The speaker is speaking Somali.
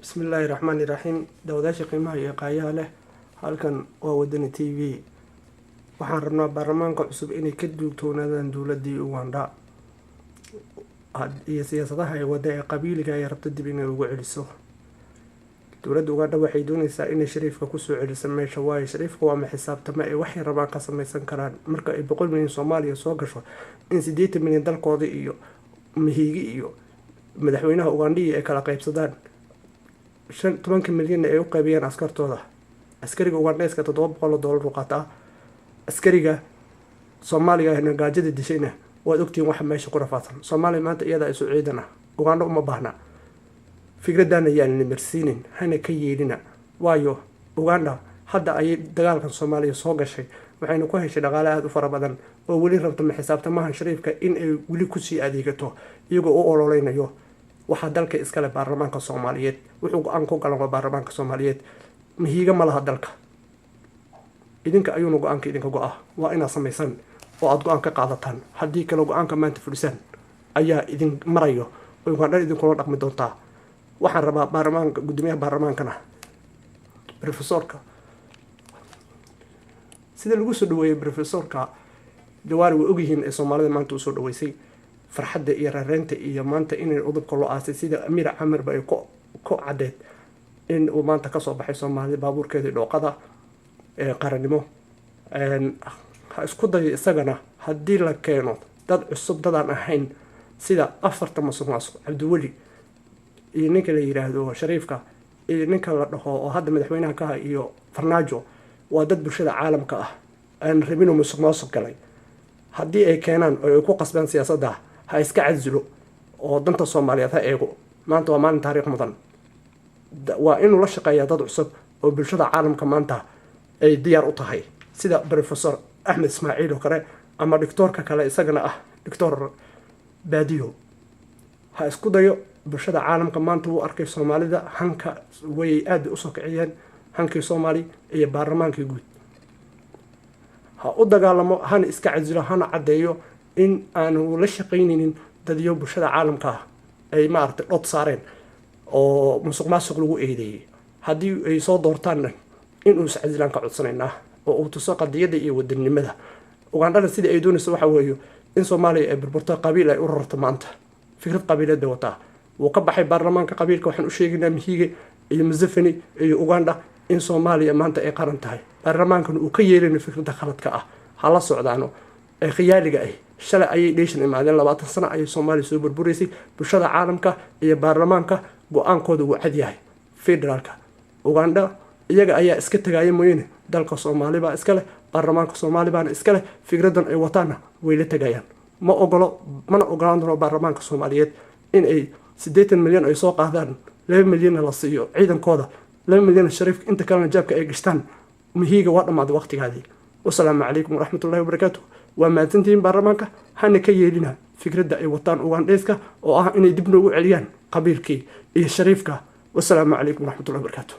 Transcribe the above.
بسم الله الرحمن الرحيم دوداش قيمها iyo qaayaha leh halkan waa wadani TV waxaan rabnaa baarlamaanka cusub inay ka duugtoonaadaan dawladii Uganda iyo siyaasadaha ay wada ee qabiiliga ay rabto dib inay ugu celiso dawladda Uganda waxay doonaysaa inay shariifka ku soo celiso meesha waayo shariifka waa ma xisaabtama ee wax rabaan ka samaysan karaan marka ay 100 milyan Soomaaliya soo gasho in 80 milyan dalkooda iyo mihiigi iyo madaxweynaha Uganda ay kala qaybsadaan 10 milyan ay u qaybiyaan askartooda askariga Ugandeeska $700 u qaata askariga Soomaaliga ee gaajada dishayna waa ogtiin waxa meesha ku rafaadsan Soomaaliya maanta iyada ay soo ciidana Uganda uma baahna fikradan ayaan nimirsiinin hana ka yeelina waayo Uganda hadda ay dagaalkan Soomaaliya soo gashay waxayna ku heshay dhaqaale aad u fara badan oo wali rabto ma xisaabtamahan shariifka in ay wali ku sii adeegato iyagoo u ololeynayo waxa dalka iska leh baarlamaanka Soomaaliyeed wuxuu go'aan ku galan baarlamaanka Soomaaliyeed mihiga ma laha dalka idinka ayuu go'aanka idinka go'aa waa ina samaysan oo aad go'aan ka qaadataan hadii kale go'aanka maanta fulisan ayaa idin marayo oo Uganda idin kula dhaqmi doontaa waxaan rabaa baarlamaanka gudoomiyaha baarlamaankana professorka sida lagu soo dhaweeyay professorka dawaar way ogyihiin ee Soomaalida maanta u soo dhaweysay farxadda iyo rareenta iyo maanta inay udubka loo aasay sida Amir Camar bay ku cadeed in uu maanta ka soo baxay Soomaaliya baabuurkeedii dhooqada ee qaranimo isku day isagana hadii la keeno dad cusub dadaan ahayn sida afarta masuq Cabdiwali iyo ninka la yiraahdo Shariifka iyo ninka la dhaho oo hadda madaxweynaha ka iyo Farmaajo waa dad bulshada caalamka ah aan rabino masuq galay hadii ay keenaan oo ay ku qasbaan siyaasadda ha iska cadilo oo danta Soomaaliyeed ha eego maanta waa maalin taariikh mudan waa inuu la shaqeeyo dad cusub oo bulshada caalamka maanta ay diyaar u tahay sida professor Ahmed Ismaaciil oo kale ama doctorka kale isagana ah doctor Baadiyo ha isku dayo bulshada caalamka maanta uu arkay Soomaalida hanka way aad u soo kiciyeen hankii Soomaali iyo baarlamaanka guud ha u dagaalamo hana iska cadilo hana cadeeyo in aanu la shaqeyninin dadyo bulshada caalamka ay maartay dhod saareen oo musuq lagu eedeeyay hadii ay soo doortaan in uu iscadilaan ka codsanayna oo uu tuso qadiyada iyo wadanimada Uganda sida ay doonayso waxa weeyo in Soomaaliya ay burburto qabiil ay u rarto maanta fikrad qabiilada wata uu ka baxay baarlamaanka qabiilka waxaan u sheegnaa mihiga iyo Museveni iyo Uganda in Soomaaliya maanta ay qaran tahay baarlamaankan uu ka yeelin fikradda khaladka ah hala socdaano ay khiyaaliga ah shalay ay dheeshan imaadeen 20 sano ay Soomaaliya soo burburisay bulshada caalamka iyo baarlamaanka go'aankooda uu cad yahay federaalka Uganda iyaga ayaa iska tagayay mooyeen dalka Soomaaliya iska leh baarlamaanka Soomaaliya iska leh fikradan ay wataana way la tagayaan mana ogolaan doono baarlamaanka Soomaaliyeed in ay 80 milyan ay soo qaadaan 2 milyan la siiyo ciidankooda 2 milyan shariif inta kale jaabka ay gashtaan mihiga waa dhamaad waqtigaadii wassalaamu calaykum waraxmatullaahi wabarakaatuh waa maadantiin baarlamaanka hana ka yeelina fikradda ay wataan Ugandeeska oo ah inay dib noogu celiyaan qabiilkii iyo shariifka wassalaamu calaykum waraxmatullaahi wabarakaatuh